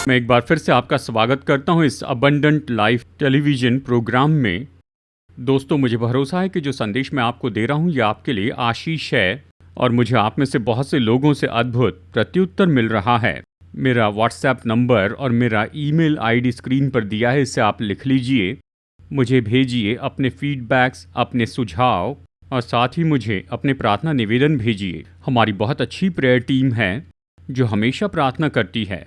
मैं एक बार फिर से आपका स्वागत करता हूं इस अबंडेंट लाइफ टेलीविज़न प्रोग्राम में। दोस्तों, मुझे भरोसा है कि जो संदेश मैं आपको दे रहा हूं ये आपके लिए आशीष है और मुझे आप में से बहुत से लोगों से अद्भुत प्रत्युत्तर मिल रहा है। मेरा व्हाट्सएप नंबर और मेरा ईमेल आईडी स्क्रीन पर दिया है, इससे आप लिख लीजिए, मुझे भेजिए अपने फीडबैक्स, अपने सुझाव और साथ ही मुझे अपने प्रार्थना निवेदन भेजिए। हमारी बहुत अच्छी प्रेयर टीम है जो हमेशा प्रार्थना करती है।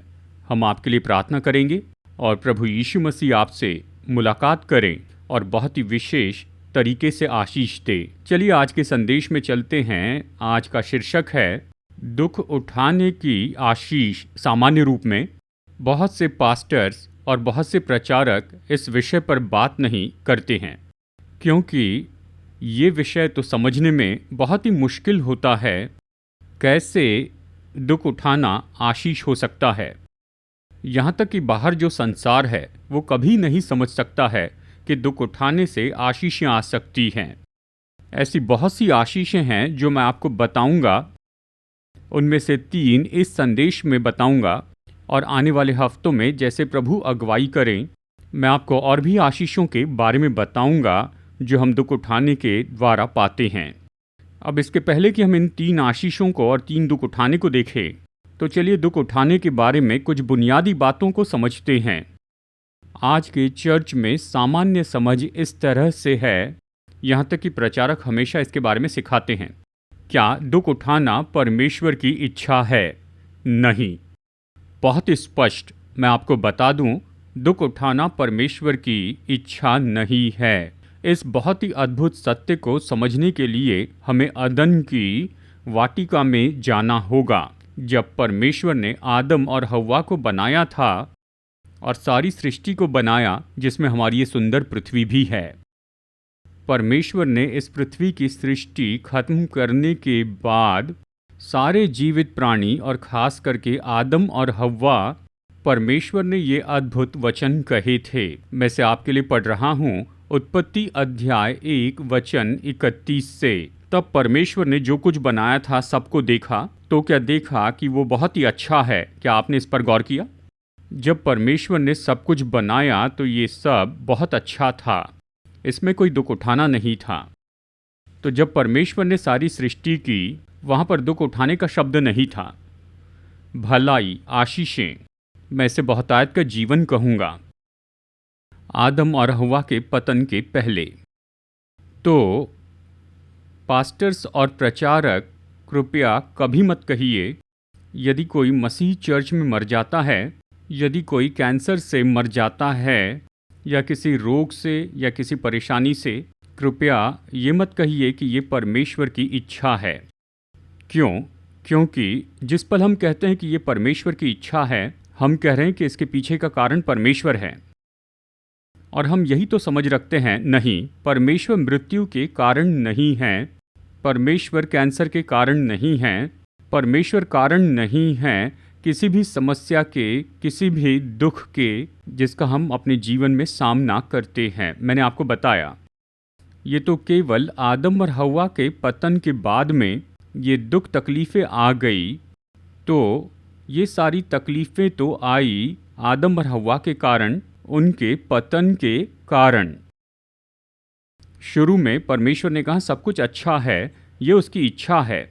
हम आपके लिए प्रार्थना करेंगे और प्रभु यीशु मसीह आपसे मुलाकात करें और बहुत ही विशेष तरीके से आशीष दे। चलिए आज के संदेश में चलते हैं। आज का शीर्षक है दुख उठाने की आशीष। सामान्य रूप में बहुत से पास्टर्स और बहुत से प्रचारक इस विषय पर बात नहीं करते हैं, क्योंकि ये विषय तो समझने में बहुत ही मुश्किल होता है। कैसे दुख उठाना आशीष हो सकता है? यहाँ तक कि बाहर जो संसार है वो कभी नहीं समझ सकता है कि दुख उठाने से आशीषें आ सकती हैं। ऐसी बहुत सी आशीषें हैं जो मैं आपको बताऊंगा। उनमें से 3 इस संदेश में बताऊंगा और आने वाले हफ्तों में जैसे प्रभु अगुवाई करें मैं आपको और भी आशीषों के बारे में बताऊंगा जो हम दुख उठाने के द्वारा पाते हैं। अब इसके पहले कि हम इन 3 आशीषों को और 3 दुख उठाने को देखें, तो चलिए दुख उठाने के बारे में कुछ बुनियादी बातों को समझते हैं। आज के चर्च में सामान्य समझ इस तरह से है, यहाँ तक कि प्रचारक हमेशा इसके बारे में सिखाते हैं। क्या दुख उठाना परमेश्वर की इच्छा है? नहीं। बहुत स्पष्ट मैं आपको बता दूं, दुख उठाना परमेश्वर की इच्छा नहीं है। इस बहुत ही अद्भुत सत्य को समझने के लिए हमें अदन की वाटिका में जाना होगा। जब परमेश्वर ने आदम और हव्वा को बनाया था और सारी सृष्टि को बनाया, जिसमें हमारी ये सुंदर पृथ्वी भी है, परमेश्वर ने इस पृथ्वी की सृष्टि खत्म करने के बाद सारे जीवित प्राणी और खास करके आदम और हव्वा, परमेश्वर ने ये अद्भुत वचन कहे थे। मैं से आपके लिए पढ़ रहा हूँ, उत्पत्ति अध्याय 1 वचन 31 से। तब परमेश्वर ने जो कुछ बनाया था सबको देखा, तो क्या देखा कि वो बहुत ही अच्छा है। क्या आपने इस पर गौर किया? जब परमेश्वर ने सब कुछ बनाया तो ये सब बहुत अच्छा था, इसमें कोई दुख उठाना नहीं था। तो जब परमेश्वर ने सारी सृष्टि की, वहाँ पर दुख उठाने का शब्द नहीं था। भलाई, आशीषें, मैं इसे बहुतायत का जीवन कहूँगा। आदम और हव्वा के पतन के पहले तो पास्टर्स और प्रचारक कृपया कभी मत कहिए, यदि कोई मसीह चर्च में मर जाता है, यदि कोई कैंसर से मर जाता है या किसी रोग से या किसी परेशानी से, कृपया ये मत कहिए कि ये परमेश्वर की इच्छा है। क्यों? क्योंकि जिस पल हम कहते हैं कि ये परमेश्वर की इच्छा है, हम कह रहे हैं कि इसके पीछे का कारण परमेश्वर है। और हम यही तो समझ रखते हैं, नहीं, परमेश्वर मृत्यु के कारण नहीं है, परमेश्वर कैंसर के कारण नहीं है, परमेश्वर कारण नहीं है किसी भी समस्या के, किसी भी दुख के जिसका हम अपने जीवन में सामना करते हैं। मैंने आपको बताया, ये तो केवल आदम और हव्वा के पतन के बाद में ये दुख तकलीफ़ें आ गई। तो ये सारी तकलीफ़ें तो आई आदम और हव्वा के कारण, उनके पतन के कारण। शुरू में परमेश्वर ने कहा सब कुछ अच्छा है, ये उसकी इच्छा है।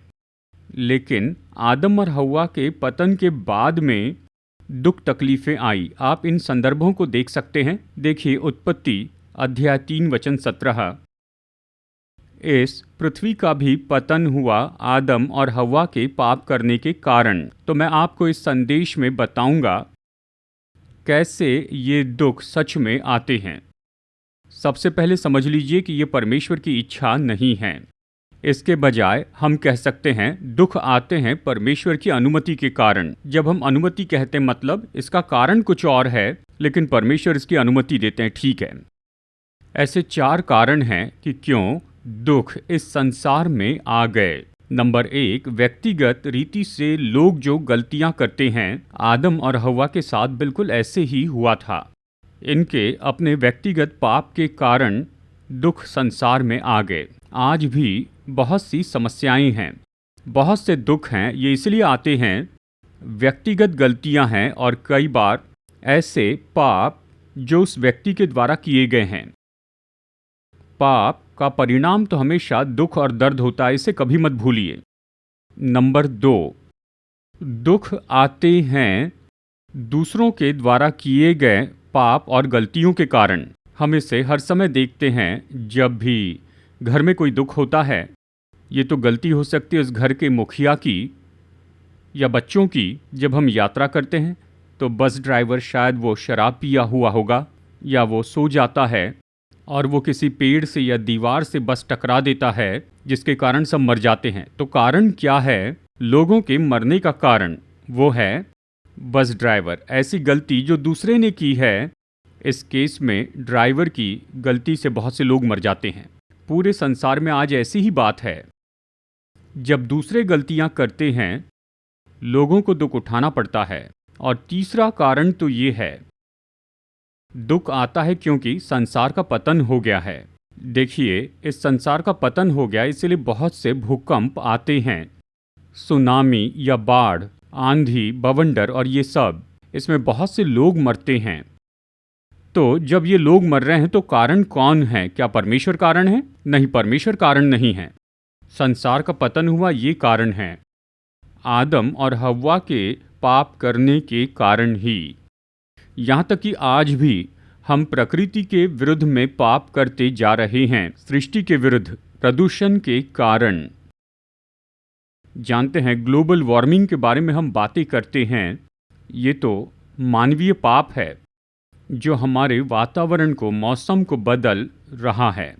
लेकिन आदम और हव्वा के पतन के बाद में दुख तकलीफ़ें आई। आप इन संदर्भों को देख सकते हैं। देखिए, उत्पत्ति अध्याय 3 वचन 17। इस पृथ्वी का भी पतन हुआ आदम और हव्वा के पाप करने के कारण। तो मैं आपको इस संदेश में बताऊंगा कैसे ये दुख सच में आते हैं। सबसे पहले समझ लीजिए कि ये परमेश्वर की इच्छा नहीं है। इसके बजाय हम कह सकते हैं दुख आते हैं परमेश्वर की अनुमति के कारण। जब हम अनुमति कहते हैं मतलब इसका कारण कुछ और है, लेकिन परमेश्वर इसकी अनुमति देते हैं, ठीक है। ऐसे 4 कारण हैं कि क्यों दुख इस संसार में आ गए। नंबर 1, व्यक्तिगत रीति से लोग जो गलतियां करते हैं, आदम और हव्वा के साथ बिल्कुल ऐसे ही हुआ था। इनके अपने व्यक्तिगत पाप के कारण दुख संसार में आ गए। आज भी बहुत सी समस्याएं हैं, बहुत से दुख हैं। ये इसलिए आते हैं, व्यक्तिगत गलतियां हैं और कई बार ऐसे पाप जो उस व्यक्ति के द्वारा किए गए हैं। पाप का परिणाम तो हमेशा दुख और दर्द होता है, इसे कभी मत भूलिए। नंबर 2, दुख आते हैं दूसरों के द्वारा किए गए पाप और गलतियों के कारण। हम इसे हर समय देखते हैं। जब भी घर में कोई दुख होता है, ये तो गलती हो सकती है उस घर के मुखिया की या बच्चों की। जब हम यात्रा करते हैं तो बस ड्राइवर शायद वो शराब पिया हुआ होगा या वो सो जाता है और वो किसी पेड़ से या दीवार से बस टकरा देता है, जिसके कारण सब मर जाते हैं। तो कारण क्या है लोगों के मरने का? कारण वो है बस ड्राइवर। ऐसी गलती जो दूसरे ने की है, इस केस में ड्राइवर की गलती से बहुत से लोग मर जाते हैं। पूरे संसार में आज ऐसी ही बात है। जब दूसरे गलतियां करते हैं, लोगों को दुख उठाना पड़ता है। और तीसरा कारण तो ये है, दुख आता है क्योंकि संसार का पतन हो गया है। देखिए, इस संसार का पतन हो गया, इसलिए बहुत से भूकंप आते हैं, सुनामी या बाढ़, आंधी, बवंडर और ये सब, इसमें बहुत से लोग मरते हैं। तो जब ये लोग मर रहे हैं तो कारण कौन है? क्या परमेश्वर कारण है? नहीं, परमेश्वर कारण नहीं है। संसार का पतन हुआ ये कारण है, आदम और हव्वा के पाप करने के कारण ही। यहाँ तक कि आज भी हम प्रकृति के विरुद्ध में पाप करते जा रहे हैं, सृष्टि के विरुद्ध, प्रदूषण के कारण। जानते हैं, ग्लोबल वार्मिंग के बारे में हम बातें करते हैं, ये तो मानवीय पाप है जो हमारे वातावरण को, मौसम को बदल रहा है।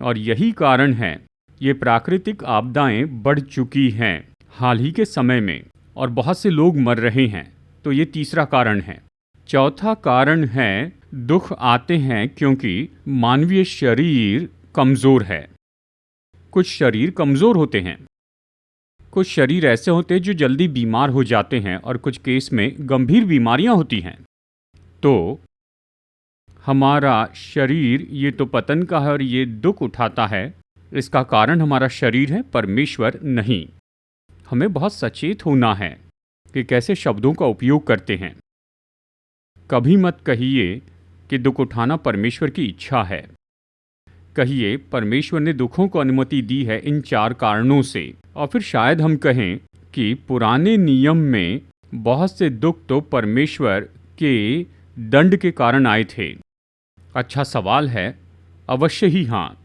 और यही कारण है ये प्राकृतिक आपदाएं बढ़ चुकी हैं हाल ही के समय में, और बहुत से लोग मर रहे हैं। तो ये तीसरा कारण है। चौथा कारण है, दुख आते हैं क्योंकि मानवीय शरीर कमज़ोर है। कुछ शरीर कमज़ोर होते हैं, कुछ शरीर ऐसे होते हैं जो जल्दी बीमार हो जाते हैं, और कुछ केस में गंभीर बीमारियां होती हैं। तो हमारा शरीर ये तो पतन का है और ये दुख उठाता है, इसका कारण हमारा शरीर है, परमेश्वर नहीं। हमें बहुत सचेत होना है कि कैसे शब्दों का उपयोग करते हैं। कभी मत कहिए कि दुख उठाना परमेश्वर की इच्छा है। कहिए परमेश्वर ने दुखों को अनुमति दी है इन 4 कारणों से। और फिर शायद हम कहें कि पुराने नियम में बहुत से दुख तो परमेश्वर के दंड के कारण आए थे। अच्छा सवाल है, अवश्य ही हाँ।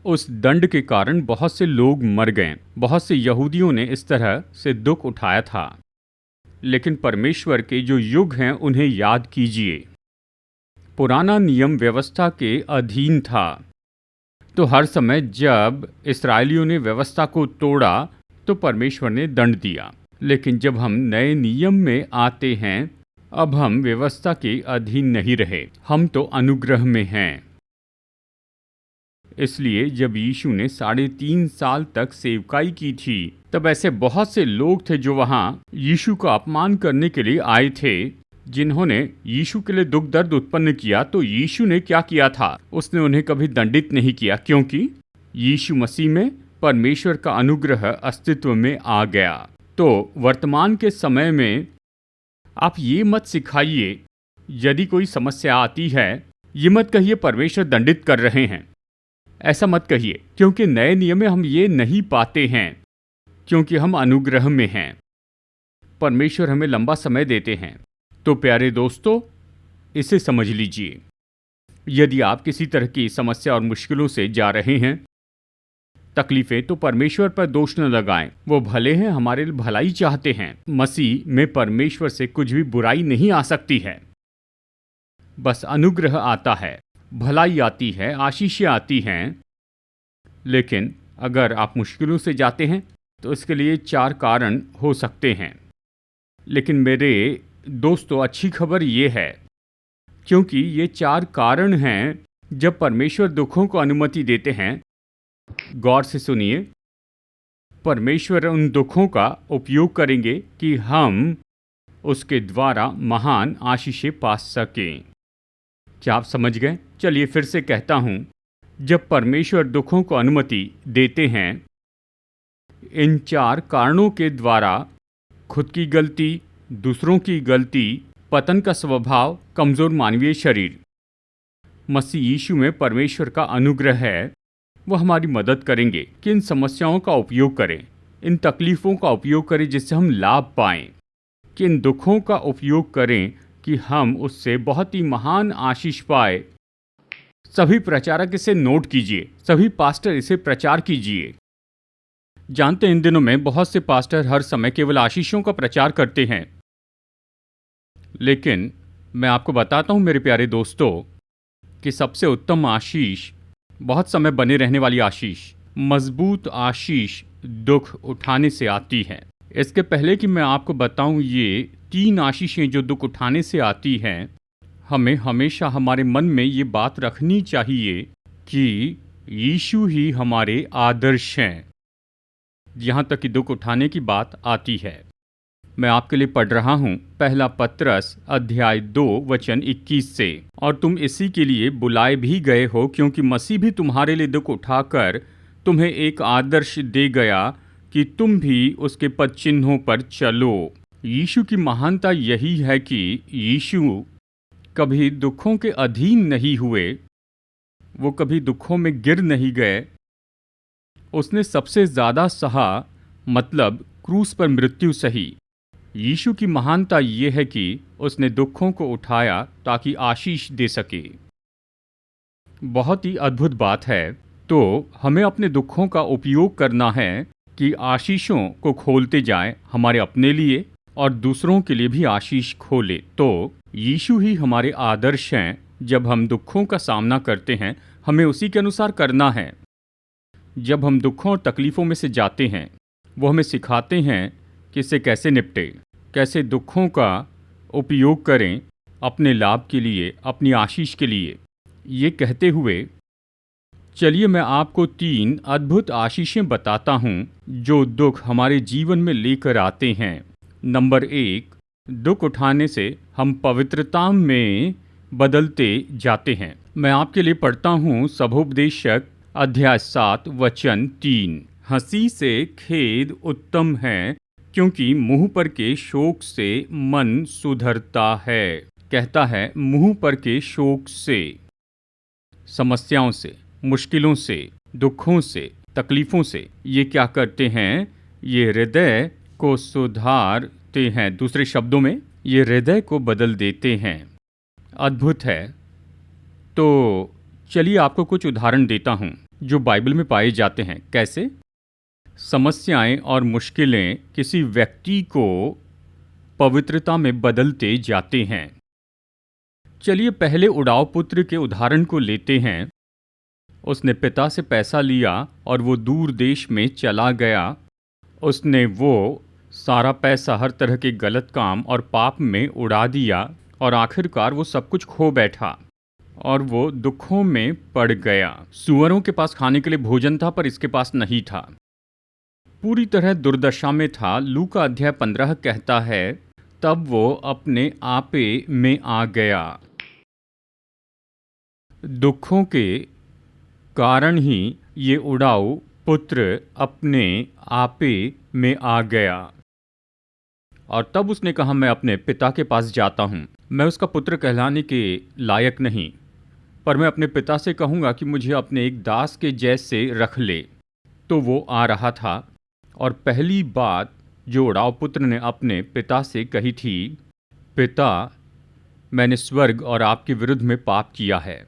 उस दंड के कारण बहुत से लोग मर गए, बहुत से यहूदियों ने इस तरह से दुख उठाया था। लेकिन परमेश्वर के जो युग हैं उन्हें याद कीजिए। पुराना नियम व्यवस्था के अधीन था, तो हर समय जब इस्राएलियों ने व्यवस्था को तोड़ा तो परमेश्वर ने दंड दिया। लेकिन जब हम नए नियम में आते हैं, अब हम व्यवस्था के अधीन नहीं रहे, हम तो अनुग्रह में हैं। इसलिए जब यीशु ने 3.5 साल तक सेवकाई की थी, तब ऐसे बहुत से लोग थे जो वहां यीशु का अपमान करने के लिए आए थे, जिन्होंने यीशु के लिए दुख दर्द उत्पन्न किया। तो यीशु ने क्या किया था? उसने उन्हें कभी दंडित नहीं किया, क्योंकि यीशु मसीह में परमेश्वर का अनुग्रह अस्तित्व में आ गया। तो वर्तमान के समय में आप ये मत सिखाइए, यदि कोई समस्या आती है, ये मत कहिए परमेश्वर दंडित कर रहे हैं, ऐसा मत कहिए, क्योंकि नए नियम में हम ये नहीं पाते हैं, क्योंकि हम अनुग्रह में हैं। परमेश्वर हमें लंबा समय देते हैं। तो प्यारे दोस्तों, इसे समझ लीजिए। यदि आप किसी तरह की समस्या और मुश्किलों से जा रहे हैं, तकलीफें, तो परमेश्वर पर दोष न लगाएं। वो भले हैं, हमारे लिए भलाई चाहते हैं। मसीह में परमेश्वर से कुछ भी बुराई नहीं आ सकती है, बस अनुग्रह आता है, भलाई आती है, आशीषें आती हैं। लेकिन अगर आप मुश्किलों से जाते हैं तो इसके लिए 4 कारण हो सकते हैं। लेकिन मेरे दोस्तों, अच्छी खबर ये है, क्योंकि ये 4 कारण हैं जब परमेश्वर दुखों को अनुमति देते हैं। गौर से सुनिए, परमेश्वर उन दुखों का उपयोग करेंगे कि हम उसके द्वारा महान आशीषें पा सकें। क्या आप समझ गए? चलिए फिर से कहता हूं, जब परमेश्वर दुखों को अनुमति देते हैं, इन 4 कारणों के द्वारा, खुद की गलती, दूसरों की गलती पतन का स्वभाव, कमज़ोर मानवीय शरीर। मसीह यीशु में परमेश्वर का अनुग्रह है, वो हमारी मदद करेंगे कि इन समस्याओं का उपयोग करें, इन तकलीफ़ों का उपयोग करें जिससे हम लाभ पाएं, कि इन दुखों का उपयोग करें कि हम उससे बहुत ही महान आशीष पाए। सभी प्रचारक इसे नोट कीजिए, सभी पास्टर इसे प्रचार कीजिए। जानते हैं इन दिनों में बहुत से पास्टर हर समय केवल आशीषों का प्रचार करते हैं, लेकिन मैं आपको बताता हूं मेरे प्यारे दोस्तों कि सबसे उत्तम आशीष, बहुत समय बने रहने वाली आशीष, मजबूत आशीष दुख उठाने से आती है। इसके पहले कि मैं आपको बताऊं ये 3 आशीषें जो दुख उठाने से आती हैं, हमें हमेशा हमारे मन में ये बात रखनी चाहिए कि यीशु ही हमारे आदर्श हैं जहाँ तक कि दुख उठाने की बात आती है। मैं आपके लिए पढ़ रहा हूँ पहला पत्रस अध्याय 2 वचन 21 से। और तुम इसी के लिए बुलाए भी गए हो क्योंकि मसीह भी तुम्हारे लिए दुख उठाकर तुम्हें एक आदर्श दे गया कि तुम भी उसके पद चिन्हों पर चलो। यीशु की महानता यही है कि यीशु कभी दुखों के अधीन नहीं हुए, वो कभी दुखों में गिर नहीं गए। उसने सबसे ज़्यादा सहा, मतलब क्रूस पर मृत्यु सही। यीशु की महानता ये है कि उसने दुखों को उठाया ताकि आशीष दे सके। बहुत ही अद्भुत बात है। तो हमें अपने दुखों का उपयोग करना है कि आशीषों को खोलते जाएं, हमारे अपने लिए और दूसरों के लिए भी आशीष खोले। तो यीशु ही हमारे आदर्श हैं। जब हम दुखों का सामना करते हैं, हमें उसी के अनुसार करना है। जब हम दुखों और तकलीफ़ों में से जाते हैं, वो हमें सिखाते हैं कि इससे कैसे निपटे, कैसे दुखों का उपयोग करें अपने लाभ के लिए, अपनी आशीष के लिए। ये कहते हुए चलिए मैं आपको 3 अद्भुत आशीषें बताता हूँ जो दुख हमारे जीवन में लेकर आते हैं। नंबर 1, दुख उठाने से हम पवित्रता में बदलते जाते हैं। मैं आपके लिए पढ़ता हूँ सभोपदेशक अध्याय 7 वचन 3। हंसी से खेद उत्तम है क्योंकि मुंह पर के शोक से मन सुधरता है। कहता है मुंह पर के शोक से, समस्याओं से, मुश्किलों से, दुखों से, तकलीफ़ों से ये क्या करते हैं? ये हृदय को सुधारते हैं। दूसरे शब्दों में ये हृदय को बदल देते हैं। अद्भुत है। तो चलिए आपको कुछ उदाहरण देता हूँ जो बाइबल में पाए जाते हैं। कैसे समस्याएं और मुश्किलें किसी व्यक्ति को पवित्रता में बदलते जाते हैं। चलिए पहले उड़ाव पुत्र के उदाहरण को लेते हैं। उसने पिता से पैसा लिया और वो दूर देश में चला गया। उसने वो सारा पैसा हर तरह के गलत काम और पाप में उड़ा दिया और आखिरकार वो सब कुछ खो बैठा और वो दुखों में पड़ गया। सूअरों के पास खाने के लिए भोजन था पर इसके पास नहीं था। पूरी तरह दुर्दशा में था। लूका अध्याय 15 कहता है तब वो अपने आपे में आ गया। दुखों के कारण ही ये उड़ाऊ पुत्र अपने आपे में आ गया और तब उसने कहा मैं अपने पिता के पास जाता हूँ। मैं उसका पुत्र कहलाने के लायक नहीं, पर मैं अपने पिता से कहूँगा कि मुझे अपने एक दास के जैसे रख ले। तो वो आ रहा था और पहली बात जो उड़ाव पुत्र ने अपने पिता से कही थी, पिता मैंने स्वर्ग और आपके विरुद्ध में पाप किया है।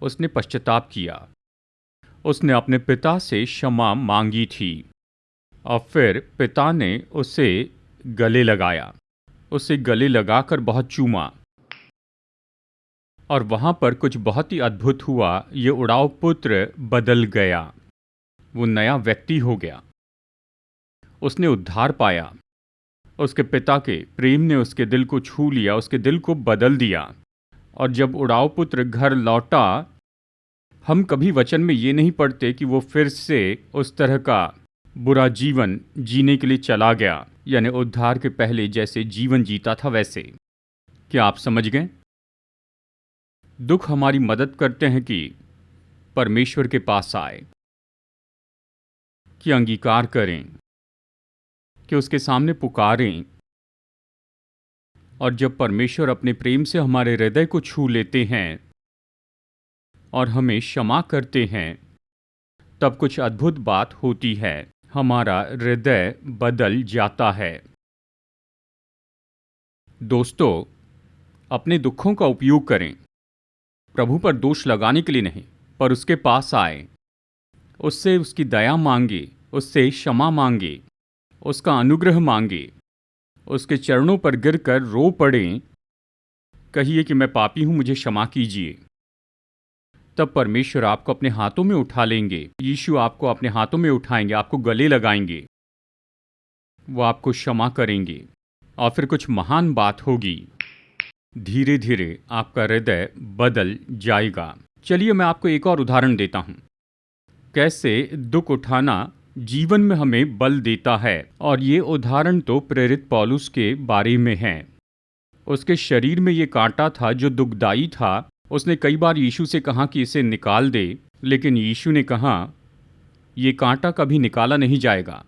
उसने पश्चाताप किया। उसने अपने पिता से क्षमा मांगी थी और फिर पिता ने उसे गले लगाया, उसे गले लगाकर बहुत चूमा और वहाँ पर कुछ बहुत ही अद्भुत हुआ। ये उड़ाव पुत्र बदल गया, वो नया व्यक्ति हो गया। उसने उद्धार पाया। उसके पिता के प्रेम ने उसके दिल को छू लिया, उसके दिल को बदल दिया। और जब उड़ाव पुत्र घर लौटा, हम कभी वचन में ये नहीं पढ़ते कि वो फिर से उस तरह का बुरा जीवन जीने के लिए चला गया, यानी उद्धार के पहले जैसे जीवन जीता था वैसे। क्या आप समझ गए? दुख हमारी मदद करते हैं कि परमेश्वर के पास आए, कि अंगीकार करें, कि उसके सामने पुकारें और जब परमेश्वर अपने प्रेम से हमारे हृदय को छू लेते हैं और हमें क्षमा करते हैं, तब कुछ अद्भुत बात होती है। हमारा हृदय बदल जाता है। दोस्तों, अपने दुखों का उपयोग करें, प्रभु पर दोष लगाने के लिए नहीं, पर उसके पास आए, उससे उसकी दया मांगे, उससे क्षमा मांगे, उसका अनुग्रह मांगे, उसके चरणों पर गिरकर रो पड़ें, कहिए कि मैं पापी हूं, मुझे क्षमा कीजिए। तब परमेश्वर आपको अपने हाथों में उठा लेंगे। यीशु आपको अपने हाथों में उठाएंगे, आपको गले लगाएंगे, वो आपको क्षमा करेंगे और फिर कुछ महान बात होगी। धीरे धीरे आपका हृदय बदल जाएगा। चलिए मैं आपको एक और उदाहरण देता हूं, कैसे दुख उठाना जीवन में हमें बल देता है। और ये उदाहरण तो प्रेरित पौलुस के बारे में है। उसके शरीर में ये कांटा था जो दुखदाई था। उसने कई बार यीशु से कहा कि इसे निकाल दे, लेकिन यीशु ने कहा, ये कांटा कभी निकाला नहीं जाएगा।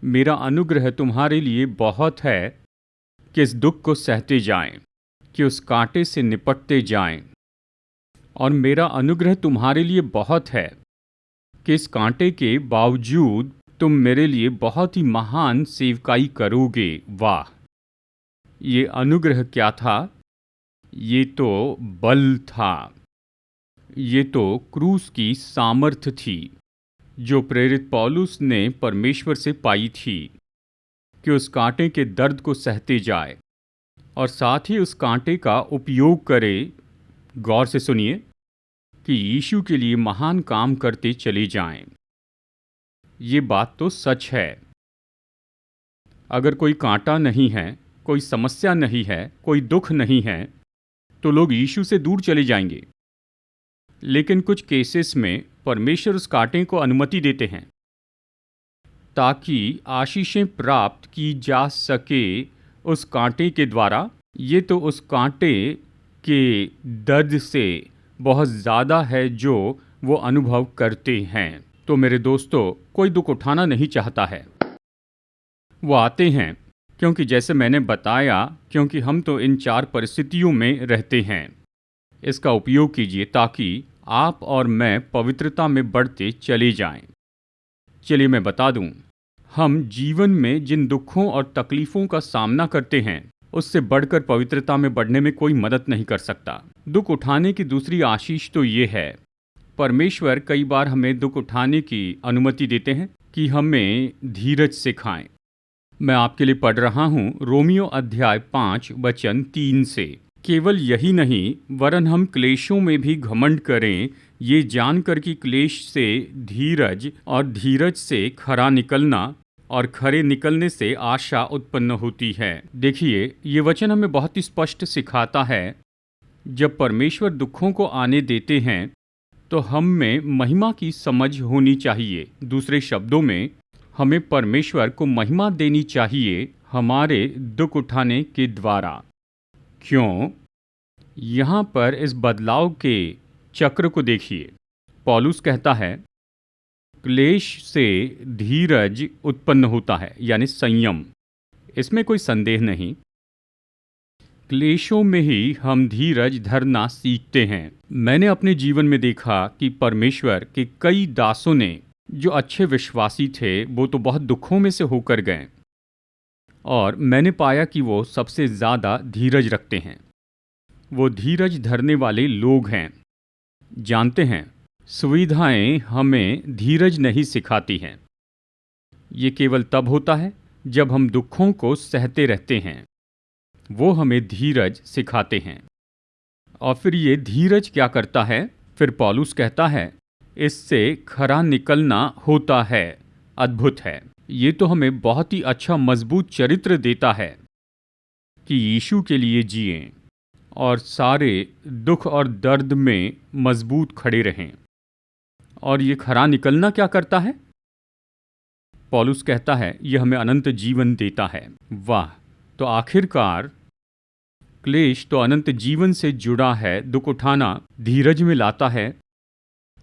मेरा अनुग्रह तुम्हारे लिए बहुत है कि इस दुख को सहते जाएं, कि उस कांटे से निपटते जाएं। और मेरा अनुग्रह तुम्हारे लिए बहुत है कि इस कांटे के बावजूद तुम मेरे लिए बहुत ही महान सेवकाई करोगे। वाह! ये अनुग्रह क्या था? ये तो बल था। ये तो क्रूस की सामर्थ थी जो प्रेरित पौलुस ने परमेश्वर से पाई थी, कि उस कांटे के दर्द को सहते जाए और साथ ही उस कांटे का उपयोग करे। गौर से सुनिए कि यीशु के लिए महान काम करते चले जाएं। ये बात तो सच है। अगर कोई कांटा नहीं है, कोई समस्या नहीं है, कोई दुख नहीं है, तो लोग यीशु से दूर चले जाएंगे। लेकिन कुछ केसेस में परमेश्वर उस कांटे को अनुमति देते हैं ताकि आशीषें प्राप्त की जा सके उस कांटे के द्वारा। ये तो उस कांटे के दर्द से बहुत ज़्यादा है जो वो अनुभव करते हैं। तो मेरे दोस्तों, कोई दुख उठाना नहीं चाहता है। वो आते हैं क्योंकि जैसे मैंने बताया, क्योंकि हम तो इन 4 परिस्थितियों में रहते हैं। इसका उपयोग कीजिए ताकि आप और मैं पवित्रता में बढ़ते चले जाएं। चलिए मैं बता दूं, हम जीवन में जिन दुखों और तकलीफ़ों का सामना करते हैं, उससे बढ़कर पवित्रता में बढ़ने में कोई मदद नहीं कर सकता। दुख उठाने की दूसरी आशीष तो ये है, परमेश्वर कई बार हमें दुख उठाने की अनुमति देते हैं कि हमें धीरज सिखाएं। मैं आपके लिए पढ़ रहा हूँ रोमियो अध्याय 5 वचन 3 से। केवल यही नहीं, वरन हम क्लेशों में भी घमंड करें, ये जानकर कि क्लेश से धीरज और धीरज से खरा निकलना और खरे निकलने से आशा उत्पन्न होती है। देखिए, ये वचन हमें बहुत ही स्पष्ट सिखाता है, जब परमेश्वर दुखों को आने देते हैं तो हम में महिमा की समझ होनी चाहिए। दूसरे शब्दों में, हमें परमेश्वर को महिमा देनी चाहिए हमारे दुख उठाने के द्वारा। क्यों? यहाँ पर इस बदलाव के चक्र को देखिए। पौलुस कहता है, क्लेश से धीरज उत्पन्न होता है, यानी संयम। इसमें कोई संदेह नहीं। क्लेशों में ही हम धीरज धरना सीखते हैं। मैंने अपने जीवन में देखा कि परमेश्वर के कई दासों ने, जो अच्छे विश्वासी थे, वो तो बहुत दुखों में से होकर गए, और मैंने पाया कि वो सबसे ज़्यादा धीरज रखते हैं। वो धीरज धरने वाले लोग हैं। जानते हैं, सुविधाएं हमें धीरज नहीं सिखाती हैं। ये केवल तब होता है जब हम दुखों को सहते रहते हैं। वो हमें धीरज सिखाते हैं। और फिर ये धीरज क्या करता है? फिर पौलुस कहता है, इससे खरा निकलना होता है। अद्भुत है। ये तो हमें बहुत ही अच्छा मजबूत चरित्र देता है कि यीशु के लिए जिएं और सारे दुख और दर्द में मजबूत खड़े रहें। और ये खरा निकलना क्या करता है? पौलुस कहता है, यह हमें अनंत जीवन देता है। वाह! तो आखिरकार क्लेश तो अनंत जीवन से जुड़ा है। दुख उठाना धीरज में लाता है।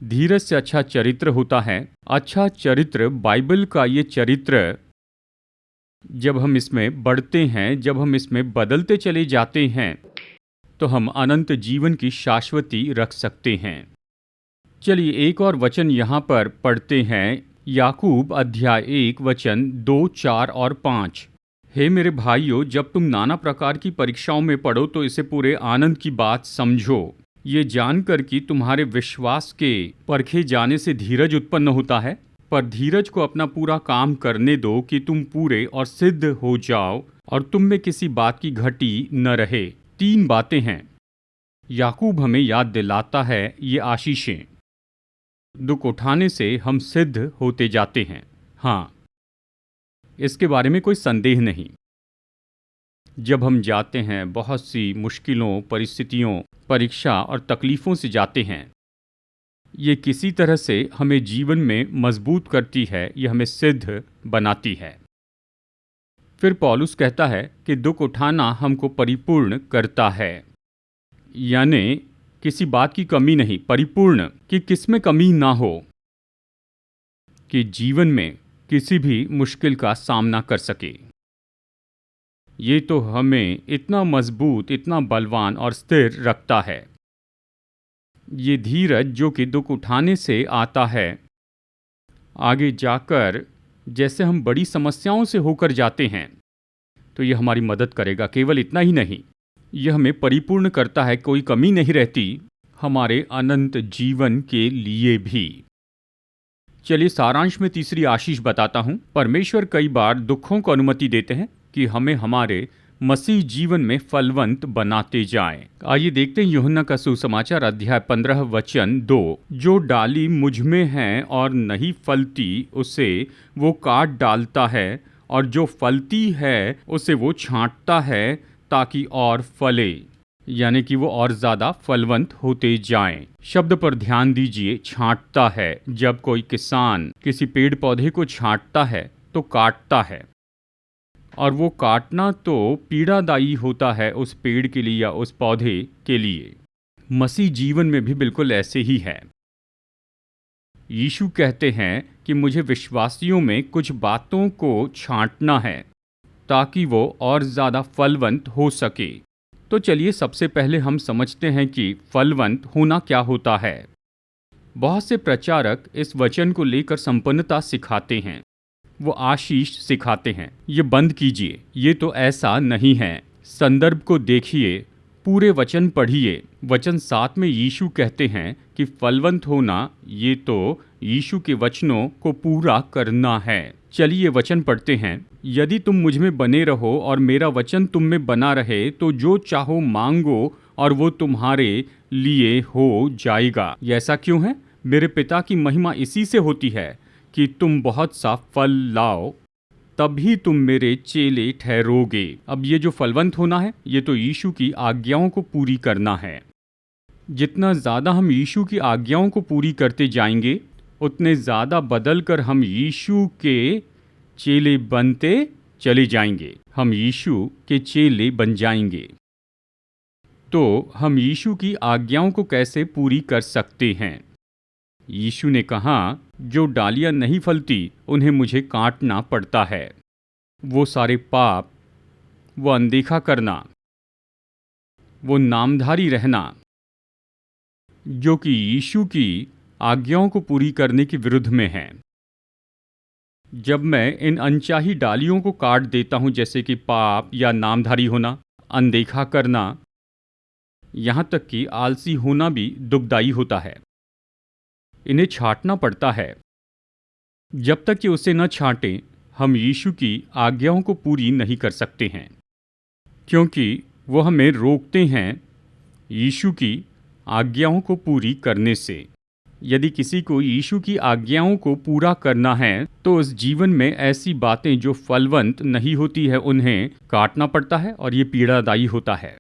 धीरज से अच्छा चरित्र होता है। अच्छा चरित्र, बाइबल का ये चरित्र जब हम इसमें बढ़ते हैं, जब हम इसमें बदलते चले जाते हैं, तो हम अनंत जीवन की शाश्वती रख सकते हैं। चलिए एक और वचन यहाँ पर पढ़ते हैं, याकूब अध्याय 1 वचन 2, 4 और 5। हे मेरे भाइयों, जब तुम नाना प्रकार की परीक्षाओं में पड़ो तो इसे पूरे आनंद की बात समझो, ये जानकर कि तुम्हारे विश्वास के परखे जाने से धीरज उत्पन्न होता है। पर धीरज को अपना पूरा काम करने दो कि तुम पूरे और सिद्ध हो जाओ और तुम में किसी बात की घटी न रहे। 3 बातें हैं याकूब हमें याद दिलाता है, ये आशीषें। दुख उठाने से हम सिद्ध होते जाते हैं, हाँ, इसके बारे में कोई संदेह नहीं। जब हम जाते हैं, बहुत सी मुश्किलों, परिस्थितियों, परीक्षा और तकलीफ़ों से जाते हैं, ये किसी तरह से हमें जीवन में मजबूत करती है, ये हमें सिद्ध बनाती है। फिर पौलुस कहता है कि दुख उठाना हमको परिपूर्ण करता है, यानी किसी बात की कमी नहीं, परिपूर्ण कि किसमें कमी ना हो, कि जीवन में किसी भी मुश्किल का सामना कर सके। ये तो हमें इतना मजबूत, इतना बलवान और स्थिर रखता है। ये धीरज जो कि दुख उठाने से आता है, आगे जाकर जैसे हम बड़ी समस्याओं से होकर जाते हैं तो ये हमारी मदद करेगा। केवल इतना ही नहीं, यह हमें परिपूर्ण करता है, कोई कमी नहीं रहती हमारे अनंत जीवन के लिए भी। चलिए सारांश में तीसरी आशीष बताता हूँ। परमेश्वर कई बार दुखों को अनुमति देते हैं कि हमें हमारे मसीह जीवन में फलवंत बनाते जाएं। आइए देखते हैं यूहन्ना का सुसमाचार अध्याय 15 वचन 2। जो डाली मुझ में है और नहीं फलती, उसे वो काट डालता है, और जो फलती है उसे वो छांटता है ताकि और फले, यानी कि वो और ज़्यादा फलवंत होते जाएं। शब्द पर ध्यान दीजिए, छांटता है। जब कोई किसान किसी पेड़ पौधे को छांटता है तो काटता है, और वो काटना तो पीड़ादायी होता है उस पेड़ के लिए या उस पौधे के लिए। मसीह जीवन में भी बिल्कुल ऐसे ही है। यीशु कहते हैं कि मुझे विश्वासियों में कुछ बातों को छांटना है ताकि वो और ज़्यादा फलवंत हो सके। तो चलिए सबसे पहले हम समझते हैं कि फलवंत होना क्या होता है। बहुत से प्रचारक इस वचन को लेकर संपन्नता सिखाते हैं, वो आशीष सिखाते हैं। ये बंद कीजिए, ये तो ऐसा नहीं है। संदर्भ को देखिए, पूरे वचन पढ़िए। वचन 7 में यीशु कहते हैं कि फलवंत होना, ये तो यीशु के वचनों को पूरा करना है। चलिए वचन पढ़ते हैं। यदि तुम मुझ में बने रहो और मेरा वचन तुम में बना रहे, तो जो चाहो मांगो और वो तुम्हारे लिए हो जाएगा। ये ऐसा क्यों है? मेरे पिता की महिमा इसी से होती है कि तुम बहुत सा फल लाओ, तभी तुम मेरे चेले ठहरोगे। अब ये जो फलवंत होना है, ये तो यीशु की आज्ञाओं को पूरी करना है। जितना ज़्यादा हम यीशु की आज्ञाओं को पूरी करते जाएंगे, उतने ज़्यादा बदलकर हम यीशु के चेले बनते चले जाएंगे। हम यीशु के चेले बन जाएंगे। तो हम यीशु की आज्ञाओं को कैसे पूरी कर सकते हैं? यीशु ने कहा, जो डालियां नहीं फलती उन्हें मुझे काटना पड़ता है। वो सारे पाप, वो अनदेखा करना, वो नामधारी रहना, जो कि यीशु की आज्ञाओं को पूरी करने के विरुद्ध में है। जब मैं इन अनचाही डालियों को काट देता हूं, जैसे कि पाप या नामधारी होना, अनदेखा करना, यहाँ तक कि आलसी होना भी दुखदाई होता है। इन्हें छांटना पड़ता है। जब तक कि उसे न छांटें, हम यीशु की आज्ञाओं को पूरी नहीं कर सकते हैं, क्योंकि वो हमें रोकते हैं यीशु की आज्ञाओं को पूरी करने से। यदि किसी को यीशु की आज्ञाओं को पूरा करना है, तो उस जीवन में ऐसी बातें जो फलवंत नहीं होती है, उन्हें काटना पड़ता है, और ये पीड़ादायी होता है।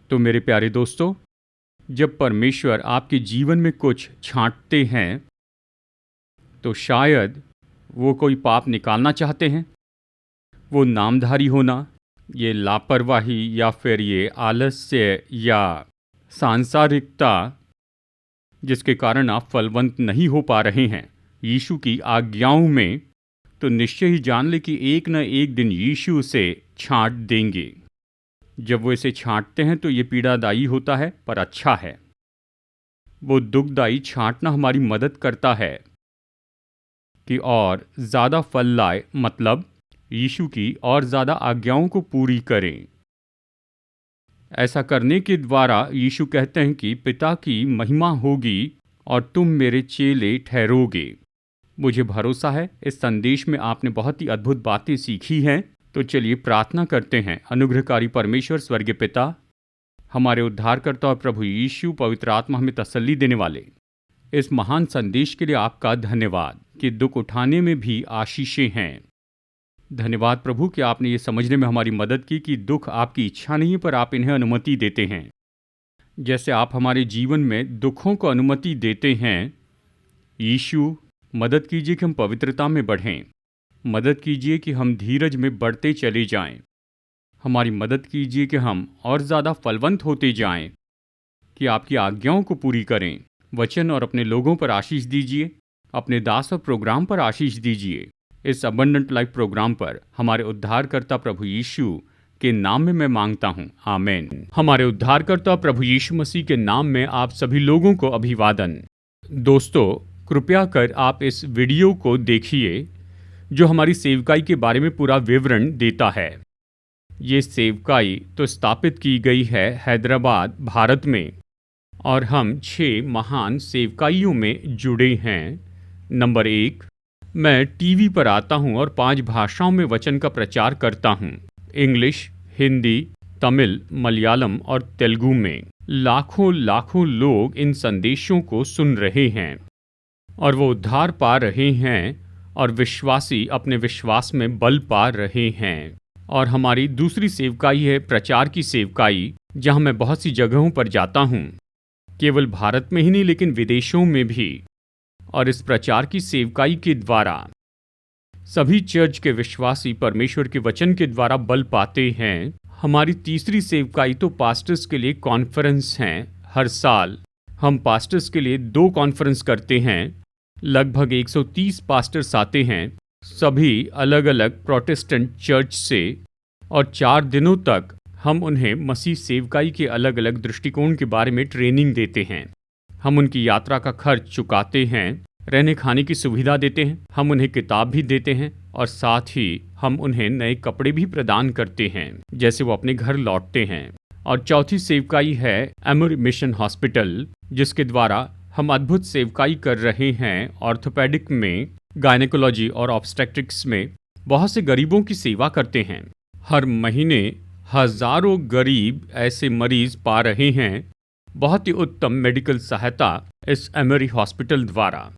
तो मेरे प्यारे दोस्तों, जब परमेश्वर आपके जीवन में कुछ छांटते हैं, तो शायद वो कोई पाप निकालना चाहते हैं। वो नामधारी होना, ये लापरवाही, या फिर ये आलस्य या सांसारिकता, जिसके कारण आप फलवंत नहीं हो पा रहे हैं। यीशु की आज्ञाओं में तो निश्चय ही जान ले कि एक न एक दिन यीशु उसे छांट देंगे। जब वो इसे छांटते हैं तो ये पीड़ादायी होता है, पर अच्छा है। वो दुखदायी छांटना हमारी मदद करता है कि और ज़्यादा फल लाए, मतलब यीशु की और ज़्यादा आज्ञाओं को पूरी करें। ऐसा करने के द्वारा यीशु कहते हैं कि पिता की महिमा होगी और तुम मेरे चेले ठहरोगे। मुझे भरोसा है इस संदेश में आपने बहुत ही अद्भुत बातें सीखी हैं। तो चलिए प्रार्थना करते हैं। अनुग्रहकारी परमेश्वर, स्वर्गीय पिता, हमारे उद्धारकर्ता और प्रभु यीशु पवित्र आत्मा हमें तसल्ली देने वाले इस महान संदेश के लिए आपका धन्यवाद कि दुख उठाने में भी आशीषें हैं। धन्यवाद प्रभु कि आपने ये समझने में हमारी मदद की कि दुख आपकी इच्छा नहीं पर आप इन्हें अनुमति देते हैं। जैसे आप हमारे जीवन में दुखों को अनुमति देते हैं, यीशु मदद कीजिए कि हम पवित्रता में बढ़ें। मदद कीजिए कि हम धीरज में बढ़ते चले जाएं। हमारी मदद कीजिए कि हम और ज़्यादा फलवंत होते जाएं, कि आपकी आज्ञाओं को पूरी करें। वचन और अपने लोगों पर आशीष दीजिए, अपने दास और प्रोग्राम पर आशीष दीजिए। इस अबंडेंट लाइफ प्रोग्राम पर हमारे उद्धारकर्ता प्रभु यीशु के नाम में मैं मांगता हूँ, आमीन। हमारे उद्धारकर्ता प्रभु यीशु मसीह के नाम में आप सभी लोगों को अभिवादन। दोस्तों, कृपया कर आप इस वीडियो को देखिए जो हमारी सेवकाई के बारे में पूरा विवरण देता है। ये सेवकाई तो स्थापित की गई है हैदराबाद, भारत में, और हम 6 महान सेवकाइयों में जुड़े हैं। नंबर 1, मैं टीवी पर आता हूँ और 5 भाषाओं में वचन का प्रचार करता हूँ। इंग्लिश, हिंदी, तमिल, मलयालम और तेलुगु में। लाखों लाखों लोग इन संदेशों को सुन रहे हैं और वो उद्धार पा रहे हैं और विश्वासी अपने विश्वास में बल पा रहे हैं। और हमारी दूसरी सेवकाई है प्रचार की सेवकाई, जहाँ मैं बहुत सी जगहों पर जाता हूँ, केवल भारत में ही नहीं लेकिन विदेशों में भी। और इस प्रचार की सेवकाई के द्वारा सभी चर्च के विश्वासी परमेश्वर के वचन के द्वारा बल पाते हैं। हमारी तीसरी सेवकाई तो पास्टर्स के लिए कॉन्फ्रेंस हैं। हर साल हम पास्टर्स के लिए 2 कॉन्फ्रेंस करते हैं। लगभग 130 पास्टर्स आते हैं, सभी अलग अलग प्रोटेस्टेंट चर्च से, और 4 दिनों तक हम उन्हें मसीह सेवकाई के अलग अलग दृष्टिकोण के बारे में ट्रेनिंग देते हैं। हम उनकी यात्रा का खर्च चुकाते हैं, रहने खाने की सुविधा देते हैं, हम उन्हें किताब भी देते हैं और साथ ही हम उन्हें नए कपड़े भी प्रदान करते हैं जैसे वो अपने घर लौटते हैं। और चौथी सेवकाई है एमोरी मिशन हॉस्पिटल, जिसके द्वारा हम अद्भुत सेवकाई कर रहे हैं। ऑर्थोपेडिक में, गायनेकोलॉजी और ऑब्स्टेट्रिक्स में बहुत से गरीबों की सेवा करते हैं। हर महीने हजारों गरीब ऐसे मरीज पा रहे हैं बहुत ही उत्तम मेडिकल सहायता इस एमोरी हॉस्पिटल द्वारा।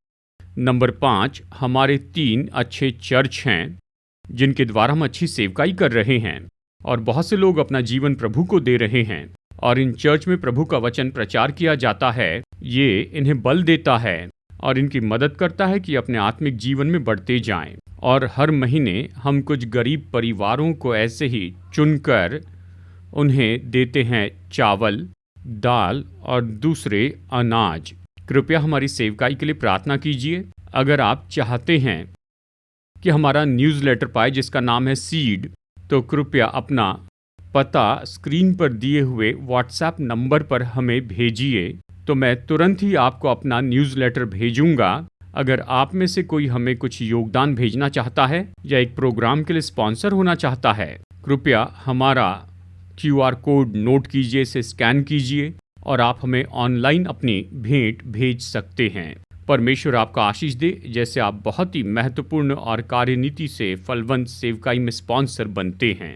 नंबर 5, हमारे 3 अच्छे चर्च हैं जिनके द्वारा हम अच्छी सेवकाई कर रहे हैं और बहुत से लोग अपना जीवन प्रभु को दे रहे हैं। और इन चर्च में प्रभु का वचन प्रचार किया जाता है। ये इन्हें बल देता है और इनकी मदद करता है कि अपने आत्मिक जीवन में बढ़ते जाएं। और हर महीने हम कुछ गरीब परिवारों को ऐसे ही चुनकर उन्हें देते हैं चावल, दाल और दूसरे अनाज। कृपया हमारी सेवकाई के लिए प्रार्थना कीजिए। अगर आप चाहते हैं कि हमारा न्यूज़लेटर पाए जिसका नाम है सीड, तो कृपया अपना पता स्क्रीन पर दिए हुए व्हाट्सएप नंबर पर हमें भेजिए, तो मैं तुरंत ही आपको अपना न्यूज़लेटर भेजूंगा। अगर आप में से कोई हमें कुछ योगदान भेजना चाहता है या एक प्रोग्राम के लिए स्पॉन्सर होना चाहता है, कृपया हमारा QR कोड नोट कीजिए, इसे स्कैन कीजिए और आप हमें ऑनलाइन अपनी भेंट भेज सकते हैं। परमेश्वर आपका आशीष दे, जैसे आप बहुत ही महत्वपूर्ण और कार्यनीति से फलवंत सेवकाई में स्पॉन्सर बनते हैं।